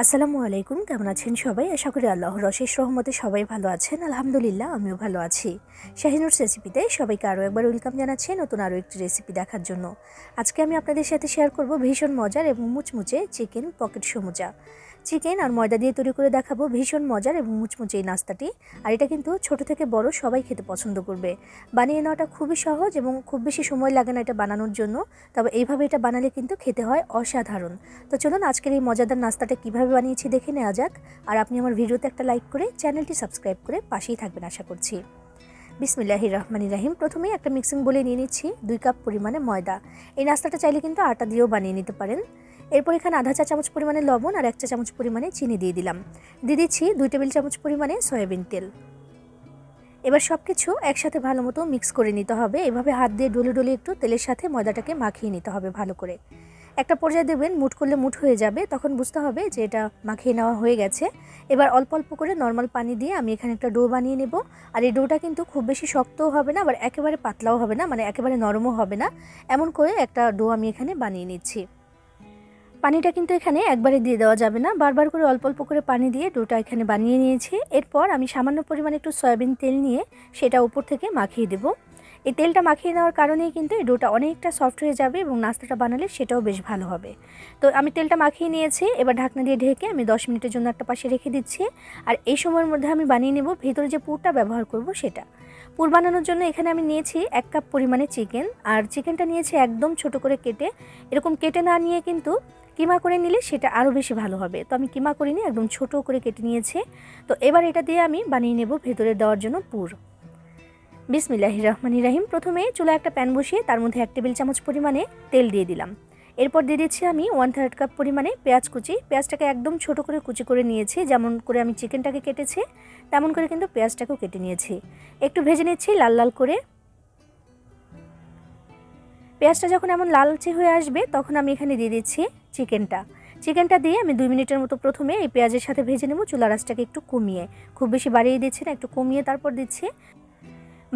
আসসালামু আলাইকুম, কেমন আছেন সবাই? আশা করি আল্লাহর অশেষ রহমতে সবাই ভালো আছেন। আলহামদুলিল্লাহ, আমিও ভালো আছি। শাহিনুরস রেসিপিতে সবাইকে আরও একবার ওয়েলকাম জানাচ্ছি নতুন আরও একটি রেসিপি দেখার জন্য। আজকে আমি আপনাদের সাথে শেয়ার করব ভীষণ মজার এবং মুচমুচে চিকেন পকেট সমুচা। চিকেন আর ময়দা দিয়ে তৈরি করে দেখাবো ভীষণ মজার এবং মুচমুচে এই নাস্তাটি। আর এটা কিন্তু ছোট থেকে বড় সবাই খেতে পছন্দ করবে। বানিয়ে নেওয়াটা খুবই সহজ এবং খুব বেশি সময় লাগে না এটা বানানোর জন্য। তবে এইভাবে এটা বানালে কিন্তু খেতে হয় অসাধারণ। তো চলুন আজকের এই মজাদার নাস্তাটা কীভাবে বানিয়েছি দেখে নেওয়া যাক। আর আপনি আমার ভিডিওতে একটা লাইক করে চ্যানেলটি সাবস্ক্রাইব করে পাশেই থাকবেন আশা করছি। বিসমিল্লাহির রহমানির রহিম। প্রথমেই একটা মিক্সিং বলে নিয়ে নিচ্ছি 2 কাপ পরিমাণে ময়দা। এই নাস্তাটা চাইলে কিন্তু আটা দিয়েও বানিয়ে নিতে পারেন। এরপর এখানে আধা চা চামচ পরিমাণে লবণ আর 1 চা চামচ পরিমাণে চিনি দিয়ে দিলাম। দিয়ে দিচ্ছি 2 টেবিল চামচ পরিমাণে সয়াবিন তেল। এবার সব কিছু একসাথে ভালো মতো মিক্স করে নিতে হবে। এভাবে হাত দিয়ে ডলে ডলে একটু তেলের সাথে ময়দাটাকে মাখিয়ে নিতে হবে ভালো করে। একটা পর্যায়ে দেবেন মুঠ করলে মুঠ হয়ে যাবে, তখন বুঝতে হবে যে এটা মাখিয়ে নেওয়া হয়ে গেছে। এবার অল্প অল্প করে নর্মাল পানি দিয়ে আমি এখানে একটা ডো বানিয়ে নেব। আর এই ডোটা কিন্তু খুব বেশি শক্তও হবে না, আবার একেবারে পাতলাও হবে না, মানে একেবারে নরমও হবে না। এমন করে একটা ডো আমি এখানে বানিয়ে নিচ্ছি। পানিটা কিন্তু এখানে একবারে দিয়ে দেওয়া যাবে না, বারবার করে অল্প অল্প করে পানি দিয়ে ডোটা এখানে বানিয়ে নিয়েছি। এরপর আমি সামান্য পরিমাণে একটু সয়াবিন তেল নিয়ে সেটা উপর থেকে মাখিয়ে দেব। এই তেলটা মাখিয়ে নেওয়ার কারণেই কিন্তু এই ডোটা অনেকটা সফট হয়ে যাবে এবং নাস্তাটা বানালে সেটাও বেশ ভালো হবে। তো আমি তেলটা মাখিয়ে নিয়েছি। এবার ঢাকনা দিয়ে ঢেকে আমি 10 মিনিটের জন্য একটা পাশে রেখে দিচ্ছি। আর এই সময়ের মধ্যে আমি বানিয়ে নেব ভিতরে যে পুরটা ব্যবহার করব সেটা। পুর বানানোর জন্য এখানে আমি নিয়েছি 1 কাপ পরিমাণে চিকেন। আর চিকেনটা নিয়েছি একদম ছোট করে কেটে। এরকম কেটে না নিয়ে কিন্তু কিমা করে নিলে সেটা আরও বেশি ভালো হবে। তো আমি কিমা করিনি, একদম ছোট করে কেটে নিয়েছি। তো এবার এটা দিয়ে আমি বানিয়ে নেব ভেতরে দেওয়ার জন্য পুর। বিসমিল্লাহির রহমানির রহিম। প্রথমে চুলায় একটা প্যান বসিয়ে তার মধ্যে 1 টেবিল চামচ পরিমাণে তেল দিয়ে দিলাম। এরপর দিয়ে দিচ্ছি আমি 1/3 কাপ পরিমাণে পেঁয়াজ কুচি। পেঁয়াজটাকে একদম ছোট করে কুচি করে নিয়েছি, যেমন করে আমি চিকেনটাকে কেটেছি তেমন করে কিন্তু পেঁয়াজটাকেও কেটে নিয়েছি। একটু ভেজে নিচ্ছি লাল লাল করে। পেঁয়াজটা যখন এমন লালচে হয়ে আসবে তখন আমি এখানে দিয়ে দিচ্ছি চিকেনটা দিয়ে আমি 2 মিনিটের মতো প্রথমে এই পেঁয়াজের সাথে ভেজে নেব। চুলার আঁচটাকে একটু কমিয়ে, খুব বেশি বাড়িয়ে দিচ্ছি না, একটু কমিয়ে তারপর দিচ্ছি।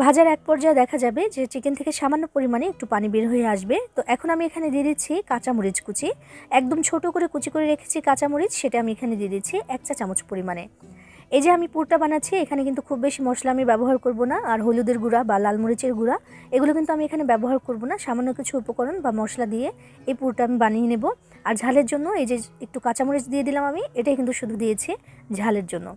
ভাজার এক পর্যায়ে দেখা যাবে যে চিকেন থেকে সামান্য পরিমাণে একটু পানি বের হয়ে আসবে। তো এখন আমি এখানে দিয়ে দিচ্ছি কাঁচামরিচ কুচি। একদম ছোট করে কুচি করে রেখেছি কাঁচামরিচ, সেটা আমি এখানে দিয়ে দিচ্ছি 1 চা চামচ পরিমাণে। এই যে আমি পুরটা বানাচ্ছি এখানে কিন্তু খুব বেশি মশলা আমি ব্যবহার করব না, আর হলুদের গুঁড়া বা লাল মরিচের গুঁড়া এগুলো কিন্তু আমি এখানে ব্যবহার করব না। সামান্য কিছু উপকরণ বা মশলা দিয়ে এই পুরটা আমি বানিয়ে নেব। আর ঝালের জন্য এই যে একটু কাঁচামরিচ দিয়ে দিলাম আমি, এটাই কিন্তু শুধু দিয়েছি ঝালের জন্য।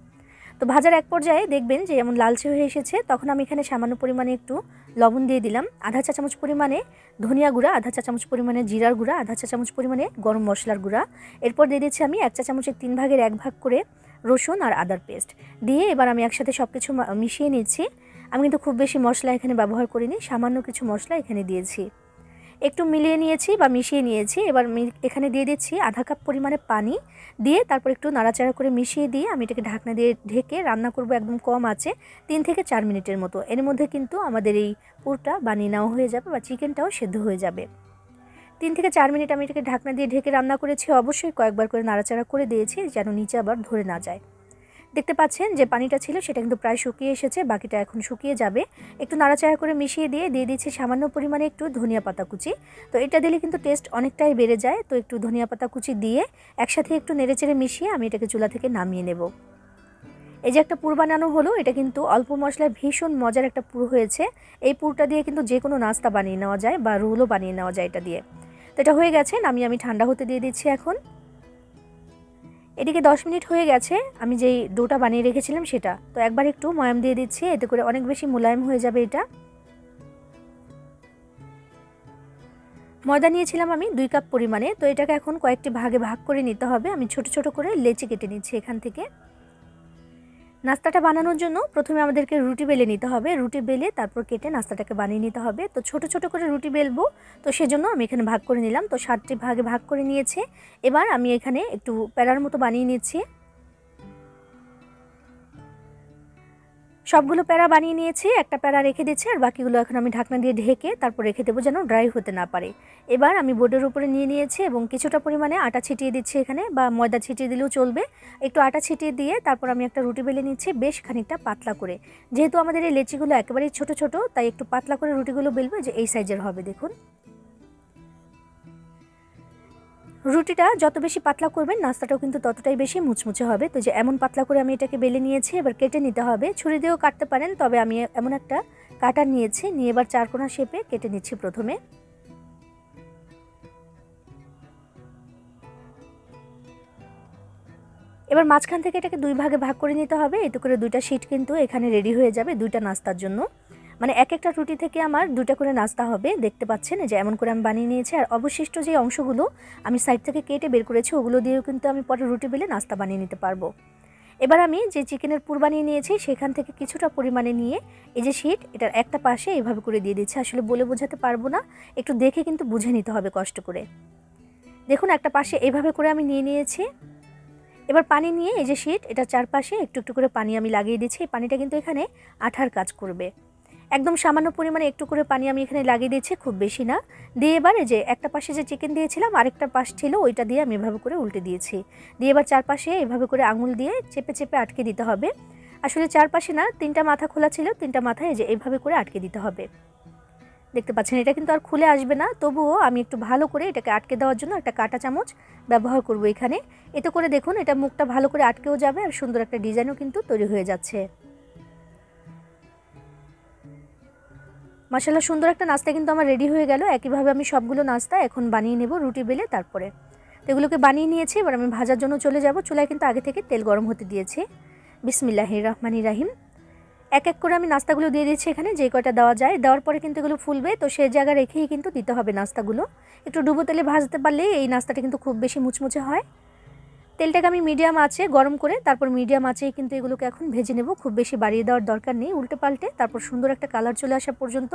তো ভাজার এক পর্যায়ে দেখবেন যে এমন লালচে হয়ে এসেছে, তখন আমি এখানে সামান্য পরিমাণে একটু লবণ দিয়ে দিলাম। আধা চা চামচ পরিমাণে ধনিয়া গুঁড়া, আধা চা চামচ পরিমাণে জিরার গুঁড়া, আধা চা চামচ পরিমাণে গরম মশলার গুঁড়া। এরপর দিয়ে দিচ্ছি আমি 1 চা চামচের 3 ভাগের 1 ভাগ করে রসুন আর আদার পেস্ট দিয়ে এবার আমি একসাথে সব কিছু মিশিয়ে নিচ্ছি। আমি কিন্তু খুব বেশি মশলা এখানে ব্যবহার করিনি, সামান্য কিছু মশলা এখানে দিয়েছি। একটু মিলিয়ে নিয়েছি বা মিশিয়ে নিয়েছি। এবার এখানে দিয়ে দিচ্ছি আধা কাপ পরিমাণে পানি দিয়ে তারপর একটু নাড়াচাড়া করে মিশিয়ে দিয়ে আমি এটাকে ঢাকনা দিয়ে ঢেকে রান্না করব একদম কম আঁচে 3 থেকে 4 মিনিটের মতো। এর মধ্যে কিন্তু আমাদের এই পুরটা বানিয়ে নেওয়া হয়ে যাবে বা চিকেনটাও সেদ্ধ হয়ে যাবে। 3 থেকে 4 মিনিট আমি এটাকে ঢাকনা দিয়ে ঢেকে রান্না করেছি। অবশ্যই কয়েকবার করে নাড়াচাড়া করে দিয়েছি যেন নিচে আবার ধরে না যায়। দেখতে পাচ্ছেন যে পানিটা ছিল সেটা কিন্তু প্রায় শুকিয়ে এসেছে, বাকিটা এখন শুকিয়ে যাবে। একটু নাড়াচাড়া করে মিশিয়ে দিয়ে দিচ্ছি সামান্য পরিমাণে একটু ধনিয়া পাতা কুচি। তো এটা দিলে কিন্তু টেস্ট অনেকটাই বেড়ে যায়। তো একটু ধনিয়া পাতা কুচি দিয়ে একসাথে একটু নেড়েচেড়ে মিশিয়ে আমি এটাকে চুলা থেকে নামিয়ে নেব। এই যে একটা পুর বানানো হলো, এটা কিন্তু অল্প মশলায় ভীষণ মজার একটা পুর হয়েছে। এই পুরটা দিয়ে কিন্তু যে কোনো নাস্তা বানিয়ে নেওয়া যায় বা রোলও বানিয়ে নেওয়া যায় এটা দিয়ে। তো এটা হয়ে গেছে, আমি ঠান্ডা হতে দিয়ে দিচ্ছি এখন। এদিকে 10 মিনিট হয়ে গেছে আমি যেই ডোটা বানিয়ে রেখেছিলাম সেটা। তো একবার একটু ময়াম দিয়ে দিচ্ছি, এতে করে অনেক বেশি মোলায়েম হয়ে যাবে এটা। ময়দা নিয়েছিলাম আমি 2 কাপ পরিমাণে। তো এটাকে এখন কয়েকটি ভাগে ভাগ করে নিতে হবে। আমি ছোট ছোট করে লেচি কেটে নিচ্ছি এখান থেকে। নাস্তাটা বানানোর জন্য প্রথমে আমাদেরকে রুটি বেলে নিতে হবে। রুটি বেলে তারপর কেটে নাস্তাটাকে বানিয়ে নিতে হবে। তো ছোট ছোট করে রুটি বেলবো, তো সেজন্য আমি এখানে ভাগ করে নিলাম। তো 7টি ভাগে ভাগ করে নিয়েছে। এবার আমি এখানে একটু প্যারার মতো বানিয়ে নিচ্ছি। সবগুলো প্যারা বানিয়ে নিয়েছি, একটা প্যারা রেখে দিচ্ছি আর বাকিগুলো এখন আমি ঢাকনা দিয়ে ঢেকে তারপর রেখে দেবো যেন ড্রাই হতে না পারে। এবার আমি বোর্ডের উপরে নিয়ে নিয়েছি এবং কিছুটা পরিমাণে আটা ছিটিয়ে দিচ্ছি এখানে, বা ময়দা ছিটিয়ে দিলেও চলবে। একটু আটা ছিটিয়ে দিয়ে তারপর আমি একটা রুটি বেলে নিচ্ছি বেশ খানিকটা পাতলা করে। যেহেতু আমাদের এই লেচিগুলো একেবারেই ছোট ছোট, তাই একটু পাতলা করে রুটিগুলো বেলবে, যে এই সাইজের হবে দেখুন। রুটিটা যত বেশি পাতলা করবেন নাস্তাটাও কিন্তু ততটাই বেশি মুচমুচে হবে। তো যে এমন পাতলা করে আমি এটাকে বেলে নিয়েছি, এবার কেটে নিতে হবে। ছুরি দিয়েও কাটতে পারেন, তবে আমি এমন একটা কাটার নিয়েছি, নিয়ে এবার চারকোনা শেপে কেটে নিচ্ছি প্রথমে। এবার মাঝখান থেকে এটাকে দুই ভাগে ভাগ করে নিতে হবে। এতে করে দুইটা শিট কিন্তু এখানে রেডি হয়ে যাবে দুইটা নাস্তার জন্য। মানে এক একটা রুটি থেকে আমার দুইটা করে নাস্তা হবে। দেখতে পাচ্ছেন যে এমন করে আমি বানিয়ে নিয়েছি। আর অবশিষ্ট যে অংশগুলো আমি সাইড থেকে কেটে বের করেছি, ওগুলো দিয়েও কিন্তু আমি পরে রুটি বেলে নাস্তা বানিয়ে নিতে পারবো। এবার আমি যে চিকেনের পুর বানিয়ে নিয়েছি সেখান থেকে কিছুটা পরিমাণে নিয়ে এই যে শিট, এটার একটা পাশে এইভাবে করে দিয়ে দিচ্ছি। আসলে বলে বোঝাতে পারবো না, একটু দেখে কিন্তু বুঝে নিতে হবে কষ্ট করে। দেখুন একটা পাশে এইভাবে করে আমি নিয়ে নিয়েছি। এবার পানি নিয়ে এই যে শিট, এটার চারপাশে একটু একটু করে পানি আমি লাগিয়ে দিচ্ছি। এই পানিটা কিন্তু এখানে আঠার কাজ করবে। একদম সামান্য পরিমাণে একটু করে পানি আমি এখানে লাগিয়ে দিচ্ছি, খুব বেশি না। দিয়ে এবার এই যে একটা পাশে যে চিকেন দিয়েছিলাম আরেকটা পাশ ছিল, ওইটা দিয়ে আমি এভাবে করে উল্টে দিয়েছি। দিয়ে এবার চারপাশে এভাবে করে আঙুল দিয়ে চেপে চেপে আটকে দিতে হবে। আসলে চারপাশে না, তিনটা মাথা খোলা ছিল, তিনটা মাথায় এই যে এইভাবে করে আটকে দিতে হবে। দেখতে পাচ্ছেন এটা কিন্তু আর খুলে আসবে না, তবুও আমি একটু ভালো করে এটাকে আটকে দেওয়ার জন্য একটা কাঁটা চামচ ব্যবহার করব এখানে। এতে করে দেখুন এটা মুখটা ভালো করে আটকেও যাবে আর সুন্দর একটা ডিজাইনও কিন্তু তৈরি হয়ে যাচ্ছে। মাশাআল্লাহ, সুন্দর একটা নাস্তা কিন্তু আমার রেডি হয়ে গেল। একইভাবে আমি সবগুলো নাস্তা এখন বানিয়ে নেব রুটি বেলে। তারপরে তো এগুলোকে বানিয়ে নিয়েছি, এবার আমি ভাজার জন্য চলে যাব। চুলায় কিন্তু আগে থেকে তেল গরম হতে দিয়েছি। বিসমিল্লাহির রহমানির রহিম। এক এক করে আমি নাস্তাগুলো দিয়ে দিচ্ছি এখানে, যে কয়টা দেওয়া যায়। দেওয়ার পরে কিন্তু এগুলো ফুলবে, তো সেই জায়গা রেখেই কিন্তু দিতে হবে নাস্তাগুলো। একটু ডুবো তেলে ভাজতে পারলে এই নাস্তাটা কিন্তু খুব বেশি মুচমুচে হয়। তেলটাকে আমি মিডিয়াম আঁচে গরম করে তারপর মিডিয়াম আঁচেই কিন্তু এগুলোকে এখন ভেজে নেব। খুব বেশি বাড়িয়ে দেওয়ার দরকার নেই, উল্টে পাল্টে তারপর সুন্দর একটা কালার চলে আসা পর্যন্ত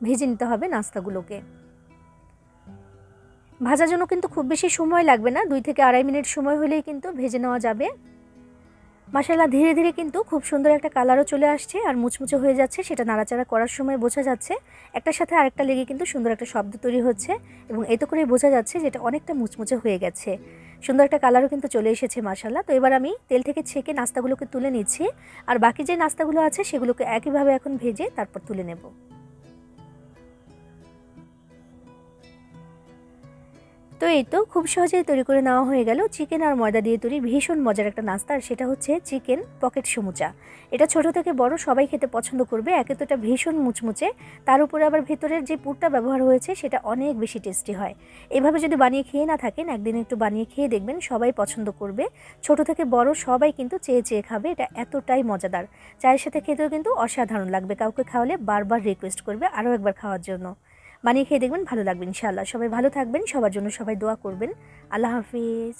ভেজে নিতে হবে নাস্তাগুলোকে। ভাজার জন্য কিন্তু খুব বেশি সময় লাগবে না, 2 থেকে আড়াই মিনিট সময় হলেই কিন্তু ভেজে নেওয়া যাবে। মাশাআল্লাহ, ধীরে ধীরে কিন্তু খুব সুন্দর একটা কালারও চলে আসছে আর মুচমুচে হয়ে যাচ্ছে, সেটা নাড়াচাড়া করার সময় বোঝা যাচ্ছে। একটার সাথে আরেকটা লেগে কিন্তু সুন্দর একটা শব্দ তৈরি হচ্ছে এবং এতে করেই বোঝা যাচ্ছে যে এটা অনেকটা মুচমুচে হয়ে গেছে। সুন্দর একটা কালারও কিন্তু চলে এসেছে মাশাআল্লাহ। তো এবার আমি তেল থেকে ছেঁকে নাস্তাগুলোকে তুলে নিচ্ছি, আর বাকি যে নাস্তাগুলো আছে সেগুলোকে একইভাবে এখন ভেজে তারপর তুলে নেব। তো এই তো খুব সহজেই তৈরি করে নেওয়া হয়ে গেল চিকেন আর ময়দা দিয়ে তৈরি ভীষণ মজার একটা নাস্তা, আর সেটা হচ্ছে চিকেন পকেট সমুচা। এটা ছোট থেকে বড় সবাই খেতে পছন্দ করবে। একে তো এটা ভীষণ মুচমুচে, তার উপরে আবার ভেতরের যে পুরটা ব্যবহার হয়েছে সেটা অনেক বেশি টেস্টি হয়। এভাবে যদি বানিয়ে খেয়ে না থাকেন, একদিন একটু বানিয়ে খেয়ে দেখবেন, সবাই পছন্দ করবে। ছোট থেকে বড় সবাই কিন্তু চেয়ে চেয়ে খাবে, এটা এতটাই মজাদার। চায়ের সাথে খেতেও কিন্তু অসাধারণ লাগবে, কাউকে খাওয়ালে বারবার রিকোয়েস্ট করবে আরও একবার খাওয়ার জন্য। বানিয়ে খেয়ে দেখবেন, ভালো লাগবে ইনশাআল্লাহ। সবাই ভালো থাকবেন, সবার জন্য সবাই দোয়া করবেন। আল্লাহ হাফিজ।